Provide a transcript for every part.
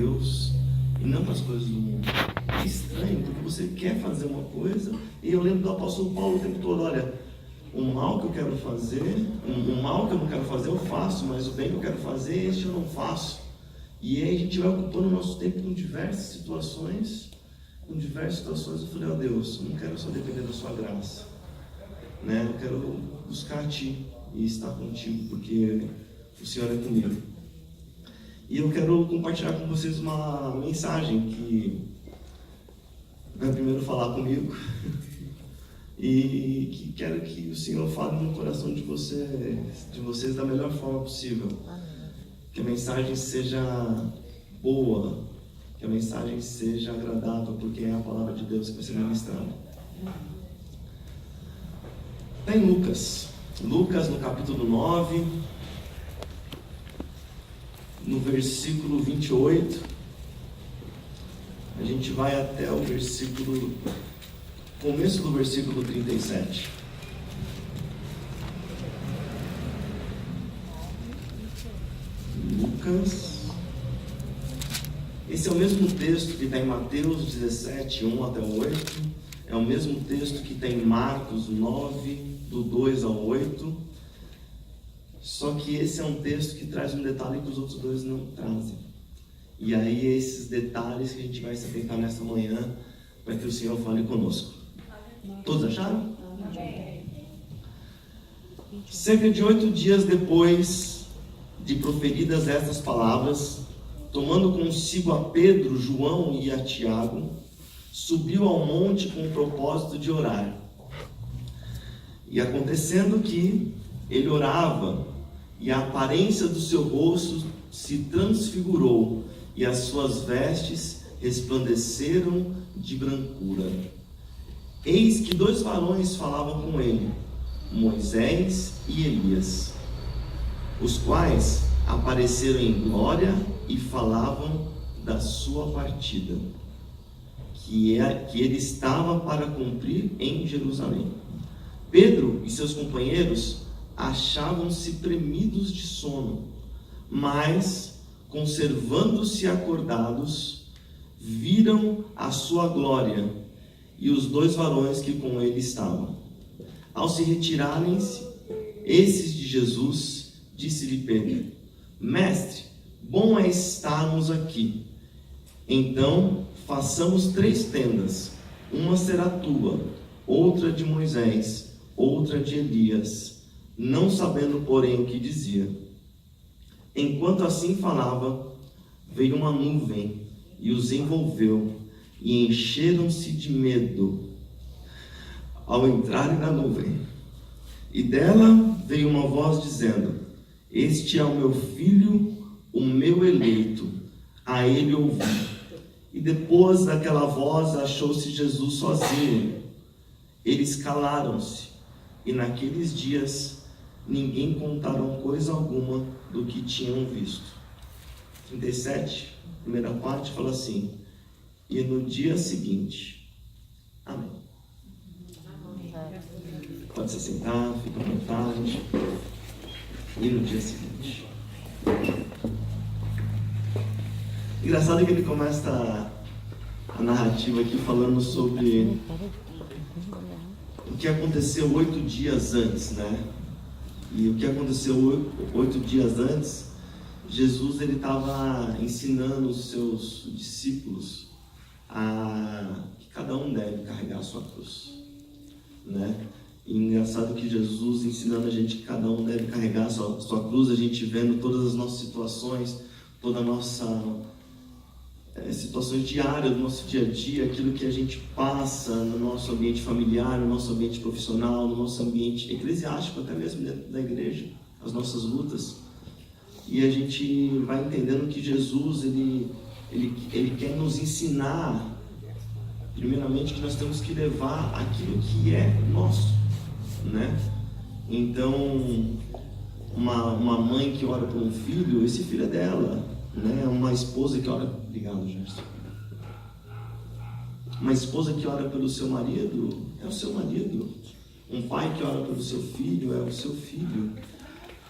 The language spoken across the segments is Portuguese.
Deus e não para as coisas do mundo. É estranho, porque você quer fazer uma coisa, e eu lembro do apóstolo Paulo o tempo todo: olha, o mal que eu quero fazer, o mal que eu não quero fazer eu faço, mas o bem que eu quero fazer, este eu não faço. E aí a gente vai ocupando o nosso tempo com diversas situações. Eu falei: ó Deus, eu não quero só depender da sua graça, né? Eu quero buscar a Ti e estar contigo, porque o Senhor é comigo. E eu quero compartilhar com vocês uma mensagem que vai primeiro falar comigo e que quero que o Senhor fale no coração de vocês da melhor forma possível. Que a mensagem seja boa, que a mensagem seja agradável, porque é a palavra de Deus que vai ser ministrada. Está em Lucas no capítulo 9, no versículo 28, a gente vai até o começo do versículo 37. Lucas, esse é o mesmo texto que está em Mateus 17, 1 até 8, é o mesmo texto que está em Marcos 9, do 2 ao 8, só que esse é um texto que traz um detalhe que os outros dois não trazem. E aí esses detalhes que a gente vai se atentar nessa manhã, para que o Senhor fale conosco. Todos acharam? Cerca de 8 dias depois de proferidas estas palavras, tomando consigo a Pedro, João e a Tiago, subiu ao monte com o propósito de orar. E acontecendo que ele orava, e a aparência do seu rosto se transfigurou, e as suas vestes resplandeceram de brancura. Eis que 2 varões falavam com ele, Moisés e Elias, os quais apareceram em glória e falavam da sua partida, que ele estava para cumprir em Jerusalém. Pedro e seus companheiros achavam-se premidos de sono, mas, conservando-se acordados, viram a sua glória e os 2 varões que com ele estavam. Ao se retirarem-se, esses de Jesus, disse-lhe Pedro: Mestre, bom é estarmos aqui. Então, façamos 3 tendas, uma será tua, outra de Moisés, outra de Elias, não sabendo, porém, o que dizia. Enquanto assim falava, veio uma nuvem e os envolveu, e encheram-se de medo ao entrarem na nuvem. E dela veio uma voz dizendo: Este é o meu filho, o meu eleito, a ele ouvi. E depois daquela voz achou-se Jesus sozinho. Eles calaram-se, e naqueles dias ninguém contaram coisa alguma do que tinham visto. 37, primeira parte, fala assim: e no dia seguinte. Amém. Pode se sentar, fica à vontade. E no dia seguinte. Engraçado que ele começa a narrativa aqui falando sobre o que aconteceu 8 dias antes, né? E o que aconteceu 8 dias antes, Jesus ele estava ensinando os seus discípulos que cada um deve carregar a sua cruz, né? E engraçado que Jesus ensinando a gente que cada um deve carregar a sua cruz, a gente vendo todas as nossas situações, toda a nossa situações diárias do nosso dia a dia, aquilo que a gente passa no nosso ambiente familiar, no nosso ambiente profissional, no nosso ambiente eclesiástico, até mesmo dentro da igreja, as nossas lutas. E a gente vai entendendo que Jesus ele quer nos ensinar, primeiramente, que nós temos que levar aquilo que é nosso, né? Então, uma mãe que ora por um filho, esse filho é dela, né? Uma esposa que ora... Obrigado, Gerson. Uma esposa que ora pelo seu marido, é o seu marido. Um pai que ora pelo seu filho, é o seu filho.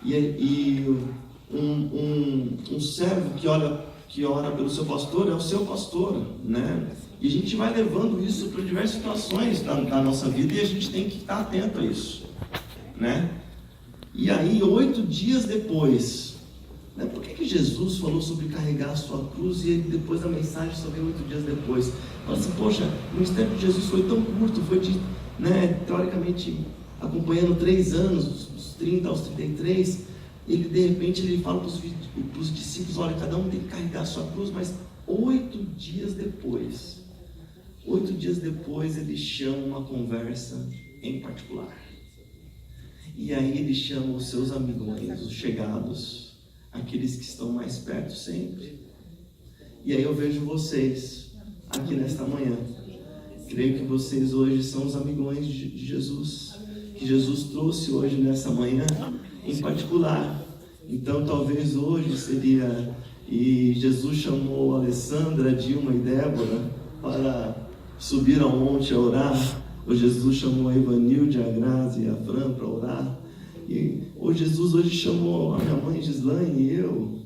E um servo que que ora pelo seu pastor é o seu pastor, né? E a gente vai levando isso para diversas situações da nossa vida e a gente tem que estar atento a isso, né? E aí, 8 dias depois, né? Por que Jesus falou sobre carregar a sua cruz e ele depois da mensagem só veio 8 dias depois? Fala assim, poxa, o ministério de Jesus foi tão curto, foi de, né, teoricamente, acompanhando 3 anos, dos 30 aos 33, ele de repente ele fala para os discípulos, olha, cada um tem que carregar a sua cruz, mas 8 dias depois ele chama uma conversa em particular. E aí ele chama os seus amigos, os chegados, aqueles que estão mais perto sempre. E aí eu vejo vocês aqui nesta manhã. Creio que vocês hoje são os amigões de Jesus, que Jesus trouxe hoje nessa manhã em particular. Então talvez hoje seria, e Jesus chamou a Alessandra, a Dilma e Débora para subir ao monte a orar. Ou Jesus chamou a Ivanilde, a Grazi e a Fran para orar. Ou Jesus hoje chamou a minha mãe Gislaine e eu,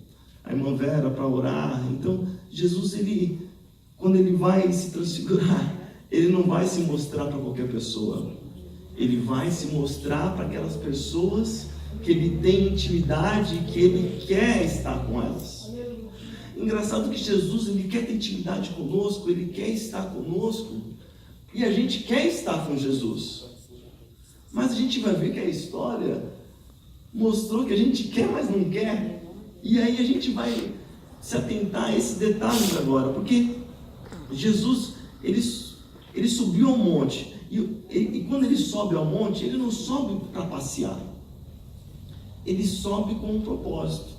a irmã Vera, para orar. Então Jesus, quando ele vai se transfigurar, ele não vai se mostrar para qualquer pessoa. Ele vai se mostrar para aquelas pessoas que ele tem intimidade, que ele quer estar com elas. Engraçado que Jesus, ele quer ter intimidade conosco, ele quer estar conosco, e a gente quer estar com Jesus. Mas a gente vai ver que a história mostrou que a gente quer, mas não quer. E aí a gente vai se atentar a esses detalhes agora, porque Jesus, ele subiu ao monte, e quando ele sobe ao monte, ele não sobe para passear. Ele sobe com um propósito.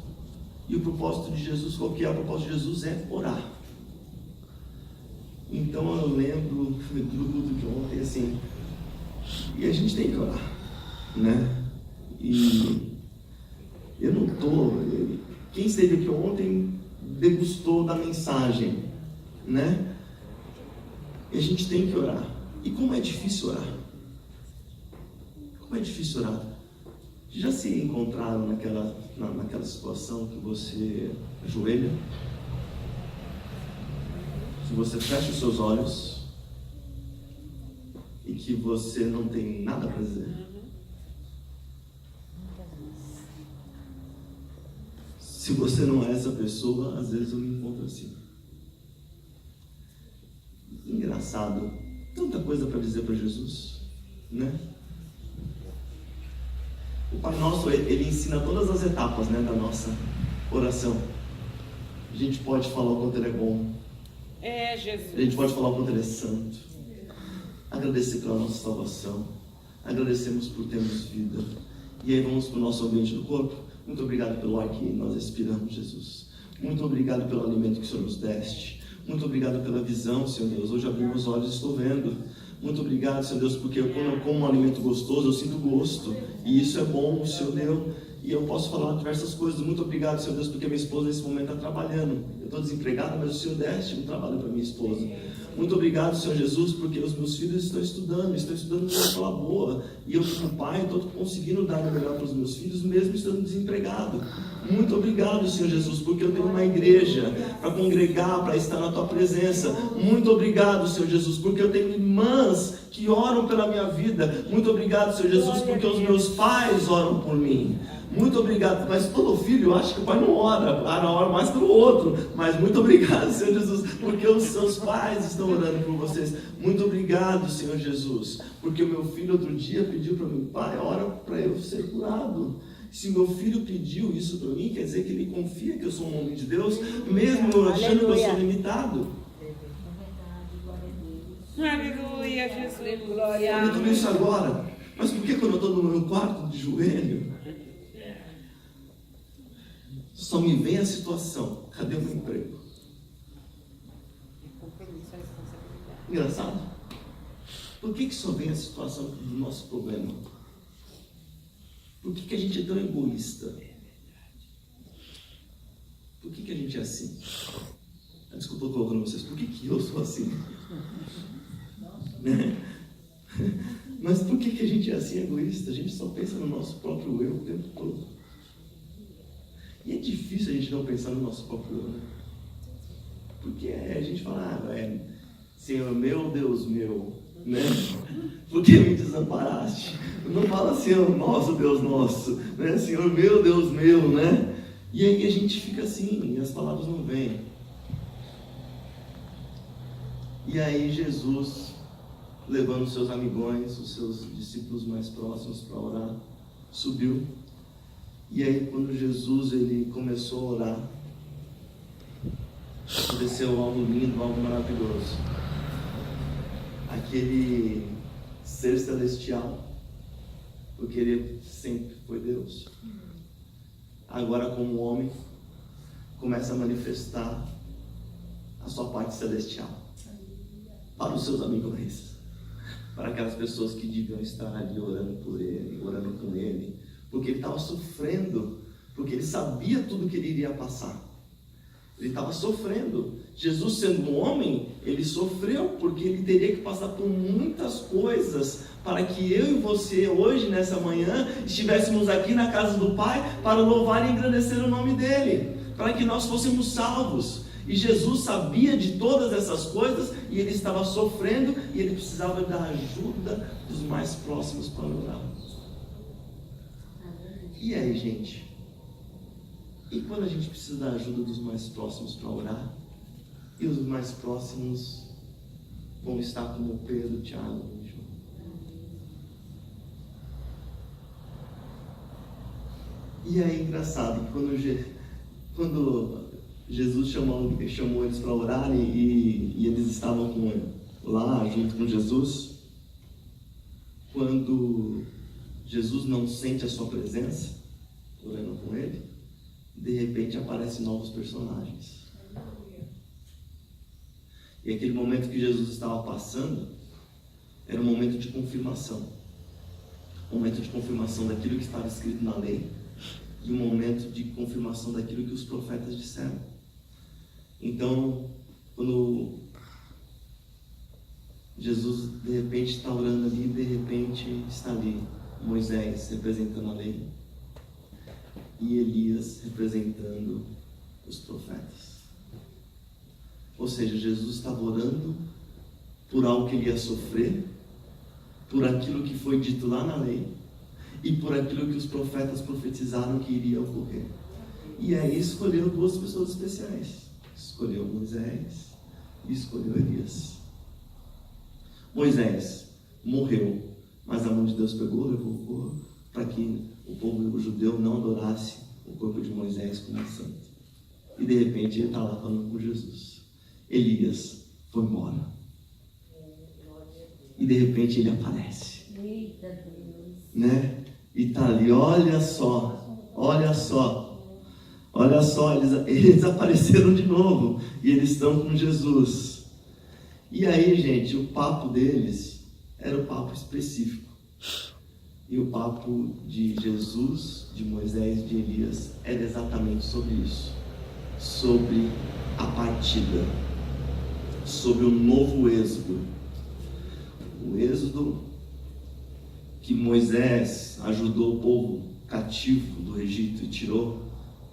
E o propósito de Jesus, qual que é? O propósito de Jesus é orar. Então eu lembro do culto de ontem, assim, e a gente tem que orar, né? E eu não estou... Quem esteve aqui ontem degustou da mensagem, né? E a gente tem que orar. E como é difícil orar? Como é difícil orar? Já se encontraram naquela situação que você ajoelha, que você fecha os seus olhos e que você não tem nada para dizer? Se você não é essa pessoa, às vezes eu me encontro assim. Engraçado, tanta coisa para dizer para Jesus, né? O Pai Nosso, ele ensina todas as etapas, né, da nossa oração. A gente pode falar o quanto Ele é bom. Jesus. A gente pode falar o quanto Ele é santo. Agradecer pela nossa salvação. Agradecemos por termos vida. E aí vamos para o nosso ambiente do corpo. Muito obrigado pelo ar que nós respiramos, Jesus. Muito obrigado pelo alimento que o Senhor nos deste. Muito obrigado pela visão, Senhor Deus. Hoje abri meus olhos e estou vendo. Muito obrigado, Senhor Deus, porque quando eu como um alimento gostoso, eu sinto gosto. E isso é bom, o Senhor deu. E eu posso falar diversas coisas. Muito obrigado, Senhor Deus, porque minha esposa nesse momento está trabalhando. Eu estou desempregada, mas o Senhor deste um trabalho para minha esposa. Muito obrigado, Senhor Jesus, porque os meus filhos estão estudando numa escola boa. E eu, como pai, estou conseguindo dar o melhor para os meus filhos, mesmo estando desempregado. Muito obrigado, Senhor Jesus, porque eu tenho uma igreja para congregar, para estar na Tua presença. Muito obrigado, Senhor Jesus, porque eu tenho irmãs que oram pela minha vida. Muito obrigado, Senhor Jesus, porque os meus pais oram por mim. Muito obrigado, mas todo filho acha que o pai não ora, ora mais pelo outro. Mas muito obrigado, Senhor Jesus, porque os seus pais estão orando por vocês. Muito obrigado, Senhor Jesus, porque o meu filho outro dia pediu para mim, pai, ora para eu ser curado. Se meu filho pediu isso para mim, quer dizer que ele confia que eu sou um homem de Deus, mesmo eu achando que eu sou limitado. Aleluia, Jesus, glória. Eu tudo isso agora, mas por que quando eu estou no meu quarto de joelho, só me vem a situação, cadê o meu emprego? Engraçado. Por que só vem a situação do nosso problema? Por que a gente é tão egoísta? Por que a gente é assim? Desculpa eu colocando vocês, por que eu sou assim? Né? Mas por que a gente é assim egoísta? A gente só pensa no nosso próprio eu o tempo todo. E é difícil a gente não pensar no nosso próprio eu, né? Porque a gente fala, Senhor meu, Deus meu, né? Por que me desamparaste? Não fala Senhor nosso, Deus nosso, né? Senhor meu, Deus meu, né? E aí a gente fica assim, e as palavras não vêm. E aí Jesus, levando seus amigões, os seus discípulos mais próximos para orar, subiu. E aí quando Jesus ele começou a orar, aconteceu algo lindo, algo maravilhoso. Aquele ser celestial, porque ele sempre foi Deus, agora como homem começa a manifestar a sua parte celestial para os seus amigos, para aquelas pessoas que deviam estar ali orando por ele, orando com ele, porque ele estava sofrendo, porque ele sabia tudo que ele iria passar. Ele estava sofrendo. Jesus, sendo um homem, ele sofreu, porque ele teria que passar por muitas coisas para que eu e você, hoje, nessa manhã, estivéssemos aqui na casa do Pai para louvar e engrandecer o nome dele, para que nós fôssemos salvos. E Jesus sabia de todas essas coisas e ele estava sofrendo e ele precisava da ajuda dos mais próximos para orar. E aí, gente? E quando a gente precisa da ajuda dos mais próximos para orar, e os mais próximos vão estar como Pedro, Tiago e João. E é engraçado que quando Jesus chamou eles para orar e eles estavam lá junto com Jesus, quando Jesus não sente a sua presença, orando com ele, de repente aparecem novos personagens. E aquele momento que Jesus estava passando era um momento de confirmação. Um momento de confirmação daquilo que estava escrito na lei e um momento de confirmação daquilo que os profetas disseram. Então, quando Jesus de repente está orando ali, de repente está ali Moisés representando a lei e Elias representando os profetas. Ou seja, Jesus estava orando por algo que ele ia sofrer, por aquilo que foi dito lá na lei e por aquilo que os profetas profetizaram que iria ocorrer. E aí escolheu duas pessoas especiais. Escolheu Moisés e escolheu Elias. Moisés morreu, mas a mão de Deus pegou, levou o corpo para que o povo judeu não adorasse o corpo de Moisés como santo. E de repente ele está lá falando com Jesus. Elias foi embora. E de repente ele aparece. Né? E está ali, olha só, eles apareceram de novo. E eles estão com Jesus. E aí, gente, o papo deles era o papo específico. E o papo de Jesus, de Moisés e de Elias era exatamente sobre isso. Sobre a partida. Sobre o novo êxodo. O êxodo que Moisés ajudou o povo cativo do Egito e tirou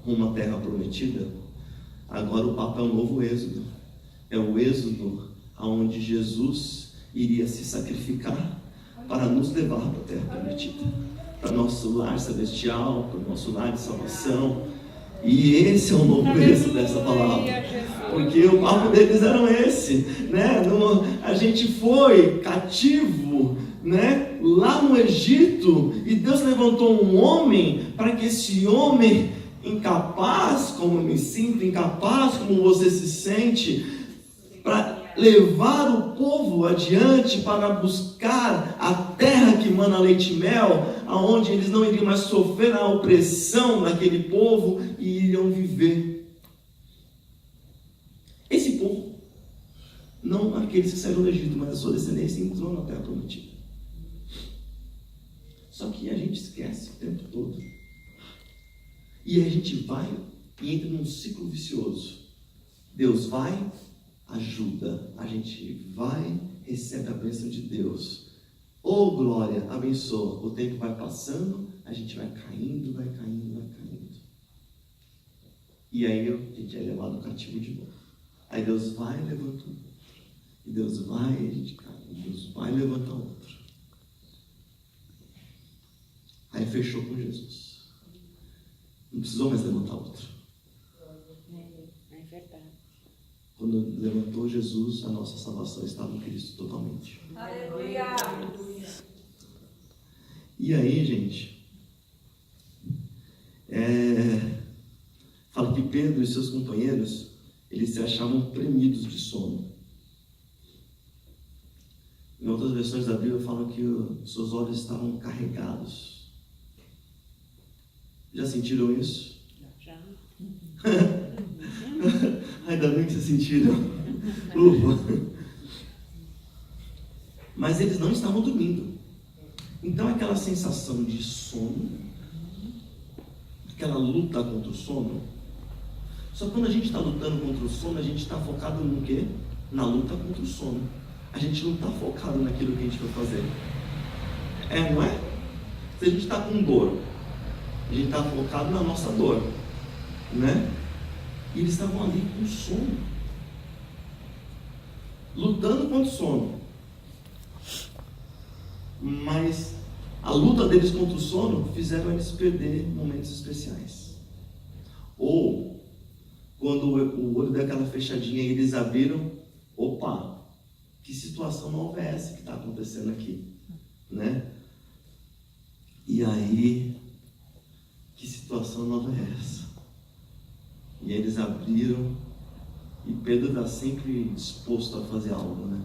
rumo à terra prometida. Agora o papo é um novo êxodo. É o êxodo onde Jesus iria se sacrificar para nos levar para a terra prometida, para o nosso lar celestial, para o nosso lar de salvação. E esse é o novo êxodo dessa palavra, porque o papo deles era esse, né? A gente foi cativo, né? Lá no Egito, e Deus levantou um homem para que esse homem incapaz, como eu me sinto, incapaz como você se sente, para levar o povo adiante para buscar a terra que mana leite e mel, aonde eles não iriam mais sofrer a opressão daquele povo e iriam viver. Esse povo, não aqueles que saíram do Egito, mas a sua descendência entrou na terra prometida. Só que a gente esquece o tempo todo. E a gente vai e entra num ciclo vicioso. Deus vai, ajuda, a gente vai, recebe a bênção de Deus. Oh glória, abençoa. O tempo vai passando, a gente vai caindo. E aí a gente é levado cativo de novo. Aí Deus vai e levanta outro. E Deus vai e a gente cai. E Deus vai e levanta outro. Aí fechou com Jesus. Não precisou mais levantar outro. É verdade. Quando levantou Jesus, a nossa salvação estava em Cristo totalmente. Aleluia! E aí, gente, fala que Pedro e seus companheiros, eles se achavam premidos de sono. Em outras versões da Bíblia falam que os seus olhos estavam carregados. Já sentiram isso? Já. Ainda bem que vocês sentiram. Ufa. Mas eles não estavam dormindo. Então aquela sensação de sono, aquela luta contra o sono. Só que quando a gente está lutando contra o sono, a gente está focado no quê? Na luta contra o sono. A gente não está focado naquilo que a gente vai fazer. Não é? Se a gente está com dor, a gente está focado na nossa dor, né? E eles estavam ali com sono, lutando contra o sono. Mas a luta deles contra o sono fizeram eles perder momentos especiais. Ou quando o olho deu aquela fechadinha e eles abriram, opa, que situação nova é essa que está acontecendo aqui, né? E aí, que situação nova é essa? E aí eles abriram, e Pedro está sempre disposto a fazer algo, né?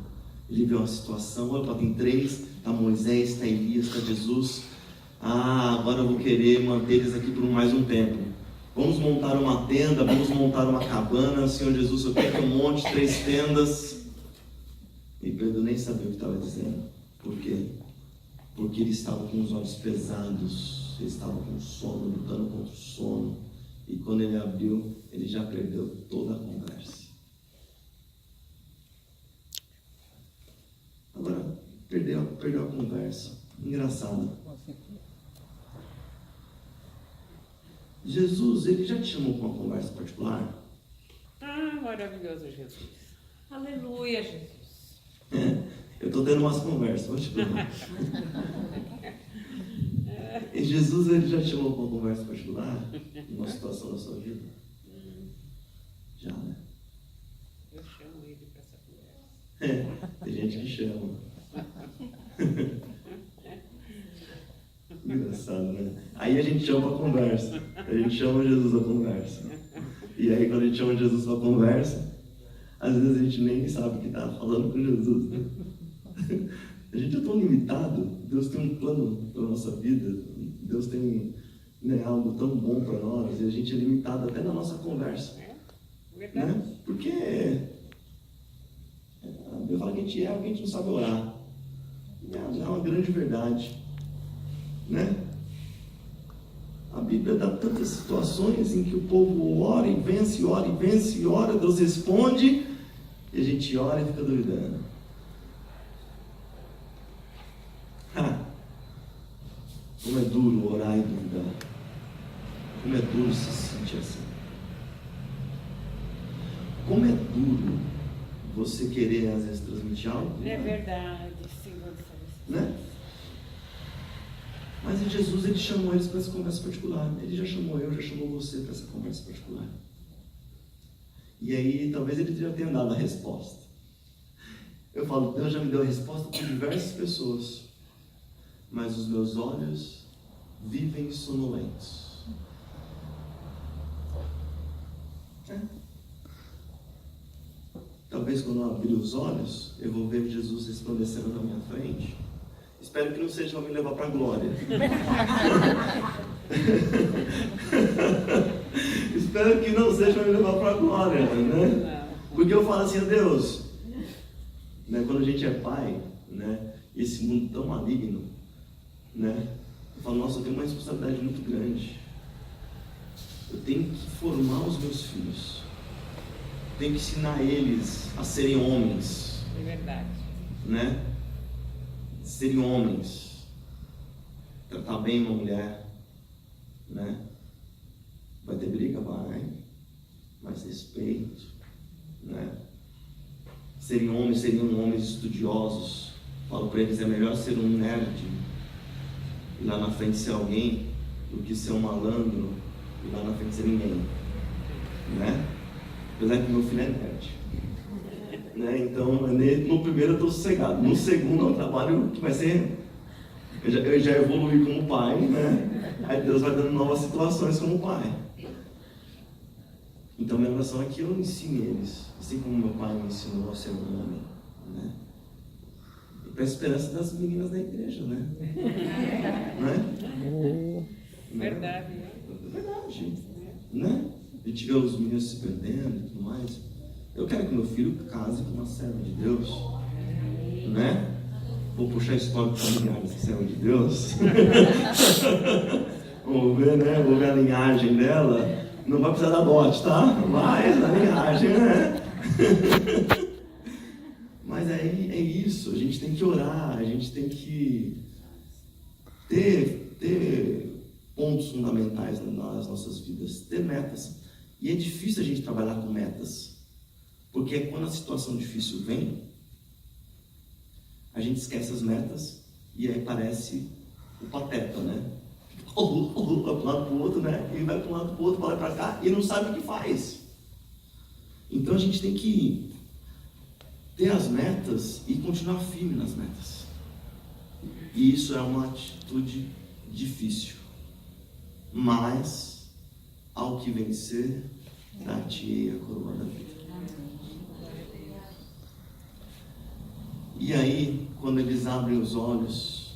Ele vê uma situação, opa, tem 3, está Moisés, está Elias, está Jesus. Agora eu vou querer manter eles aqui por mais um tempo. Vamos montar uma tenda, vamos montar uma cabana. Senhor Jesus, eu quero um monte, 3 tendas. E Pedro nem sabia o que estava dizendo. Por quê? Porque ele estava com os olhos pesados, ele estava com sono, lutando contra o sono. E quando ele abriu, ele já perdeu toda a conversa. Agora, perdeu a conversa. Engraçado. Jesus, ele já te chamou para uma conversa particular? Maravilhoso, Jesus. Aleluia, Jesus. Eu estou tendo umas conversas, vou te falar. E Jesus, ele já te chamou para uma conversa particular? Numa situação da sua vida? Já, né? Eu chamo ele para essa conversa. Tem gente que chama. Engraçado, né? Aí a gente chama para conversa. A gente chama Jesus à conversa. E aí quando a gente chama Jesus para conversa, às vezes a gente nem sabe o que está falando com Jesus, né? A gente é tão limitado. Deus tem um plano para a nossa vida. Deus tem, né, algo tão bom para nós. E a gente é limitado até na nossa conversa. Verdade. Né? Porque Deus fala que a gente é o que a gente não sabe orar. É uma grande verdade, né? A Bíblia dá tantas situações em que o povo ora e vence, ora e vence, e ora, Deus responde, e a gente ora e fica duvidando. Como é duro orar e duvidar. Como é duro se sentir assim. Como é duro você querer às vezes transmitir algo. É verdade, Senhor. Né? Mas Jesus, ele chamou eles para essa conversa particular. Ele já chamou eu, já chamou você para essa conversa particular. E aí, talvez ele já tenha dado a resposta. Eu falo, Deus já me deu a resposta para diversas pessoas, mas os meus olhos vivem sonolentos. Talvez quando eu abrir os olhos, eu vou ver Jesus resplandecendo na minha frente. Espero que não seja para me levar para a glória. Espero que não seja para me levar para a glória, né? Porque eu falo assim, Deus, né, quando a gente é pai, né, esse mundo tão maligno, né, eu falo, nossa, eu tenho uma responsabilidade muito grande. Eu tenho que formar os meus filhos. Eu tenho que ensinar eles a serem homens. É verdade. Né? Serem homens, tratar bem uma mulher, né? Vai ter briga? Vai, mas respeito, né? Seriam homens estudiosos. Falo para eles, é melhor ser um nerd e lá na frente ser alguém do que ser um malandro e lá na frente ser ninguém, né? Apesar que meu filho é nerd, né? Então no primeiro eu estou sossegado, no segundo é um trabalho que vai ser, eu já evolui como pai, né? Aí Deus vai dando novas situações como pai. Então minha oração é que eu ensine eles, assim como meu pai me ensinou a ser um homem, né? E para a esperança das meninas da igreja, né? Né? Verdade. Verdade, né? A gente vê os meninos se perdendo e tudo mais. Eu quero que meu filho case com uma serva de Deus, né? Vou puxar a história familiar dessa serva de Deus. Vamos ver, né? Vou ver a linhagem dela. Não vai precisar da bote, tá? Mas a linhagem, né? Mas é isso. A gente tem que orar. A gente tem que ter pontos fundamentais nas nossas vidas, ter metas. E é difícil a gente trabalhar com metas, porque quando a situação difícil vem, a gente esquece as metas e aí parece o pateta, né? Vai para um lado para o outro, né? E vai para um lado para o outro, vai para cá e não sabe o que faz. Então a gente tem que ter as metas e continuar firme nas metas. E isso é uma atitude difícil. Mas, ao que vencer, dar-te-ei a coroa da vida. E aí, quando eles abrem os olhos,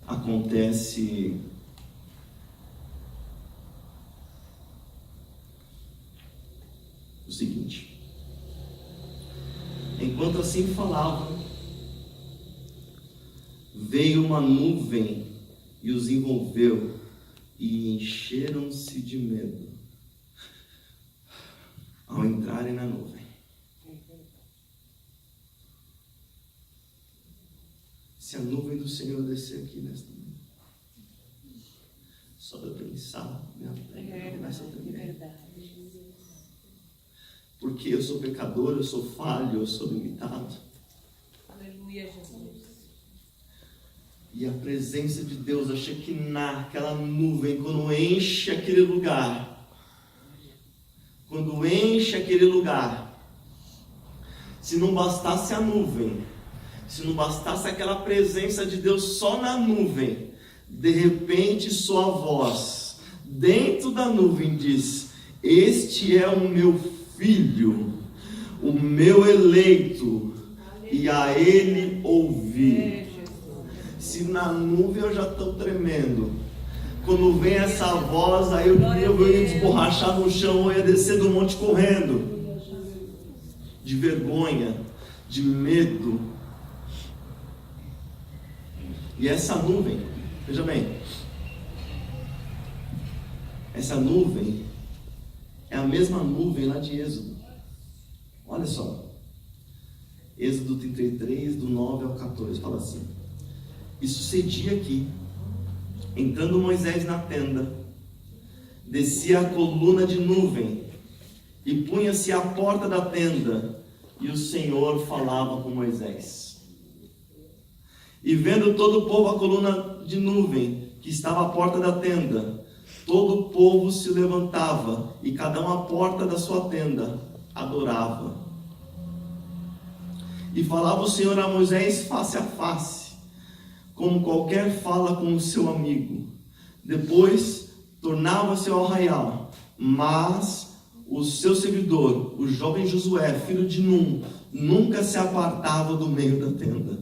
acontece o seguinte: enquanto assim falavam, veio uma nuvem e os envolveu e encheram-se de medo ao entrarem na nuvem. Se a nuvem do Senhor descer aqui nesta manhã, só de eu pensar, minha perna começa a tremer. Porque eu sou pecador, eu sou falho, eu sou limitado. Aleluia, Jesus. E a presença de Deus, a Shekinah, aquela nuvem, quando enche aquele lugar, se não bastasse a nuvem, se não bastasse aquela presença de Deus só na nuvem, de repente sua voz, dentro da nuvem diz: este é o meu filho, o meu eleito, e a ele ouvi. Se na nuvem eu já estou tremendo, quando vem essa voz, aí eu ia desborrachar no chão, eu ia descer do monte correndo, de vergonha, de medo. E essa nuvem, veja bem, essa nuvem é a mesma nuvem lá de Êxodo. Olha só, Êxodo 33, do 9 ao 14, fala assim: e sucedia que, entrando Moisés na tenda, descia a coluna de nuvem e punha-se à porta da tenda, e o Senhor falava com Moisés. E vendo todo o povo a coluna de nuvem que estava à porta da tenda, todo o povo se levantava, e cada um à porta da sua tenda adorava. E falava o Senhor a Moisés face a face, como qualquer fala com o seu amigo. Depois tornava-se ao arraial, mas o seu servidor, o jovem Josué, filho de Num, nunca se apartava do meio da tenda.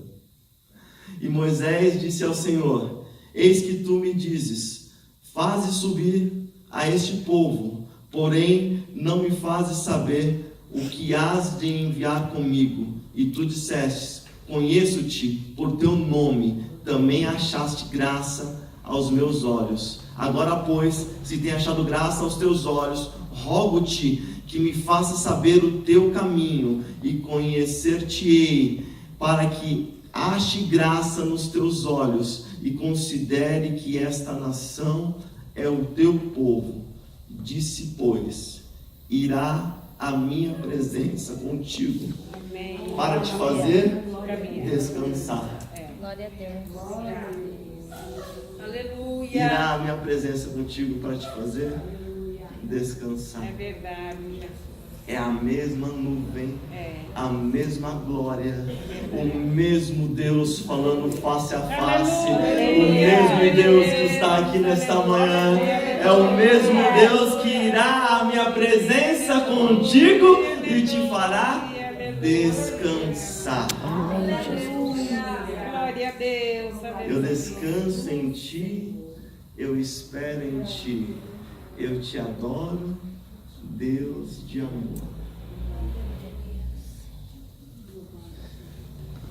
E Moisés disse ao Senhor: eis que tu me dizes, faze subir a este povo, porém não me fazes saber o que hás de enviar comigo. E tu disseste: conheço-te por teu nome, também achaste graça aos meus olhos. Agora, pois, se tem achado graça aos teus olhos, rogo-te que me faça saber o teu caminho, e conhecer-te-ei, para que ache graça nos teus olhos, e considere que esta nação é o teu povo. Disse, pois, irá a minha presença contigo Amém. para te fazer Glória a Deus. descansar. Glória a Deus. Aleluia. Irá a minha presença contigo para te fazer descansar. É verdade, Jesus. É a mesma nuvem, É. a mesma glória, o mesmo Deus falando face a face, o mesmo Deus que está aqui nesta manhã, é o mesmo Deus que irá à minha presença contigo e te fará descansar. Glória a Deus. Eu descanso em ti, eu espero em ti, eu te adoro, Deus de amor.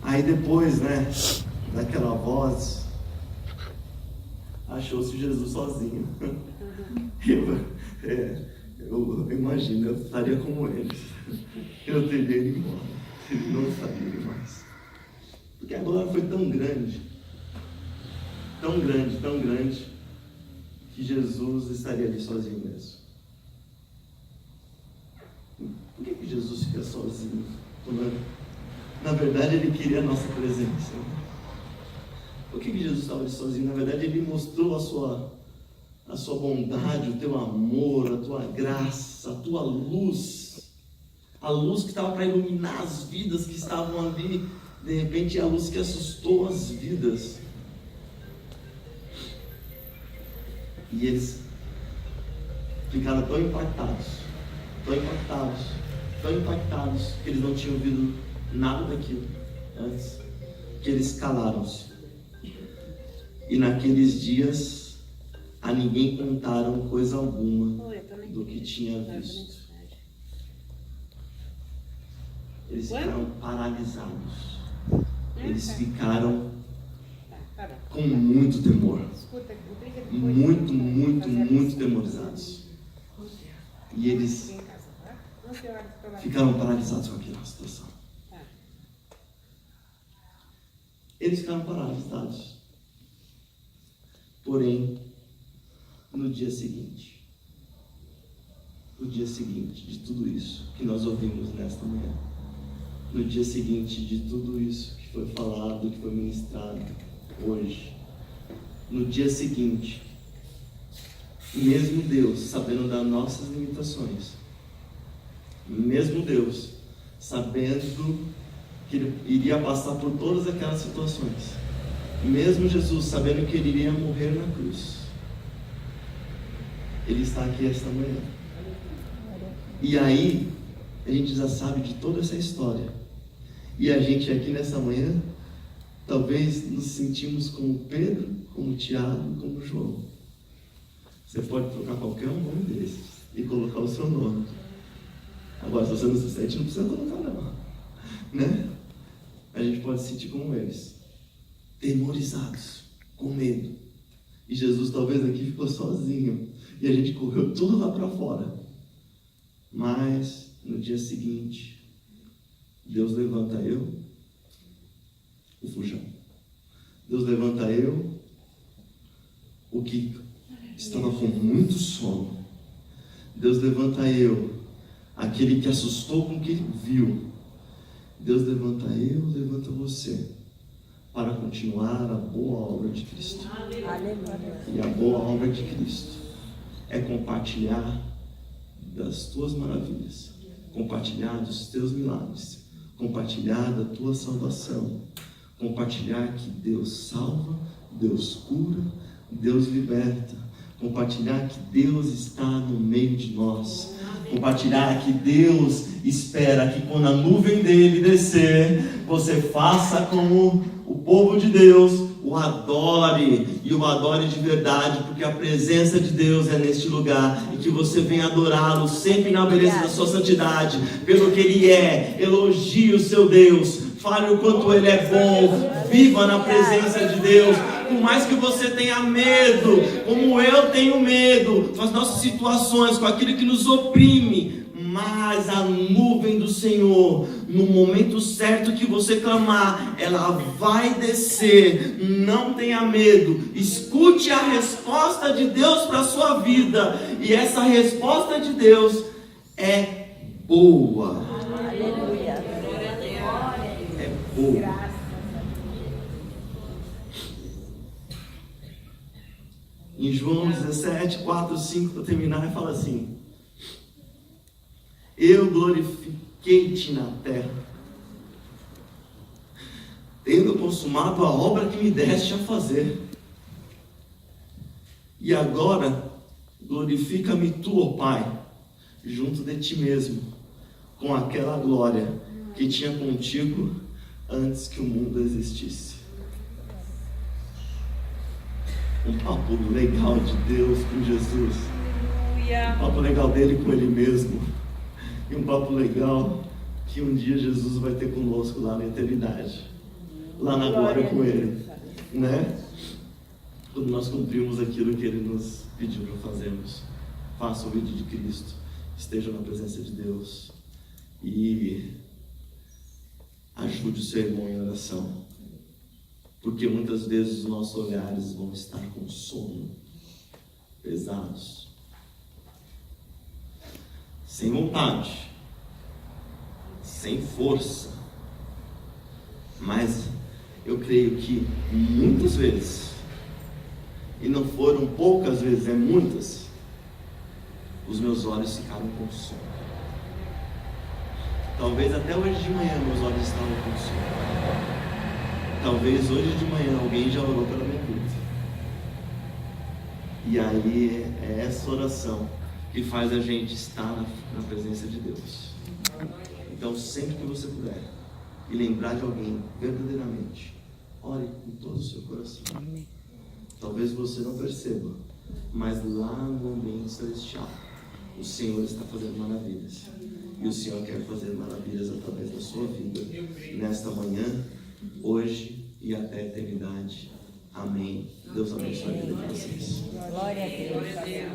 Aí depois, daquela voz, achou-se Jesus sozinho. Eu imagino, eu estaria como ele. Eu teria ido embora. Ele não estaria mais. Porque a glória foi tão grande, que Jesus estaria ali sozinho mesmo. Por que Jesus fica sozinho? Na verdade, ele queria a nossa presença. Por que Jesus estava ali sozinho? Na verdade, ele mostrou a sua bondade, o teu amor, a tua graça, a tua luz. A luz que estava para iluminar as vidas que estavam ali. De repente, a luz que assustou as vidas. E eles ficaram tão impactados, que eles não tinham ouvido nada daquilo antes, que eles calaram-se. E naqueles dias a ninguém contaram coisa alguma do que tinha visto. Eles ficaram paralisados. Eles ficaram com muito temor. Muito temorizados. E eles ficaram paralisados com aquela situação. Eles ficaram paralisados. Porém, no dia seguinte de tudo isso que nós ouvimos nesta manhã, no dia seguinte de tudo isso que foi falado, que foi ministrado hoje, no dia seguinte, mesmo Deus sabendo das nossas limitações, mesmo Deus sabendo que Ele iria passar por todas aquelas situações, mesmo Jesus sabendo que Ele iria morrer na cruz, Ele está aqui esta manhã. E aí, a gente já sabe de toda essa história. E a gente aqui nessa manhã, talvez nos sentimos como Pedro, como Tiago, como João. Você pode trocar qualquer um nome desses e colocar o seu nome. Agora, se você não se sente, não precisa colocar não. Né? A gente pode se sentir como eles, temorizados, com medo. E Jesus talvez aqui ficou sozinho. E a gente correu tudo lá para fora. Mas, no dia seguinte, Deus levanta eu, o fujão. Deus levanta eu, o que estava com muito sono. Deus levanta eu, aquele que assustou com o que viu. Deus levanta eu, levanta você, para continuar a boa obra de Cristo. E a boa obra de Cristo é compartilhar das tuas maravilhas, compartilhar dos teus milagres, compartilhar da tua salvação, compartilhar que Deus salva, Deus cura, Deus liberta, compartilhar que Deus está no meio de nós, compartilhar que Deus espera que quando a nuvem dele descer, você faça como o povo de Deus, o adore, e o adore de verdade, porque a presença de Deus é neste lugar, e que você venha adorá-lo sempre na beleza da sua santidade, pelo que Ele é. Elogie o seu Deus, fale o quanto Ele é bom, viva na presença de Deus, Por mais que você tenha medo, como eu tenho medo, com as nossas situações, com aquilo que nos oprime, mas a nuvem do Senhor, no momento certo que você clamar, ela vai descer. Não tenha medo, escute a resposta de Deus para a sua vida, e essa resposta de Deus é boa. Aleluia. É boa. Em João 17, 4, 5, para terminar, fala assim: eu glorifiquei-te na terra, tendo consumado a obra que me deste a fazer. E agora, glorifica-me tu, ó Pai, junto de ti mesmo, com aquela glória que tinha contigo antes que o mundo existisse. Um papo legal de Deus com Jesus, um papo legal dele com ele mesmo, e um papo legal que um dia Jesus vai ter conosco lá na eternidade, lá na glória com ele, né? Quando nós cumprimos aquilo que ele nos pediu para fazermos. Faça o vídeo de Cristo, esteja na presença de Deus e ajude o seu irmão em oração, porque muitas vezes os nossos olhares vão estar com sono, pesados, sem vontade, sem força. Mas eu creio que muitas vezes, e não foram poucas vezes, é muitas, os meus olhos ficaram com sono. Talvez até hoje de manhã meus olhos estavam com sono. Talvez hoje de manhã alguém já orou pela minha vida. E aí é essa oração que faz a gente estar na presença de Deus. Então, sempre que você puder e lembrar de alguém verdadeiramente, ore com todo o seu coração. Amém. Talvez você não perceba, mas lá no ambiente celestial, o Senhor está fazendo maravilhas. E o Senhor quer fazer maravilhas através da sua vida, nesta manhã, hoje e até a eternidade. Amém. Deus abençoe a vida de vocês. Glória a Deus.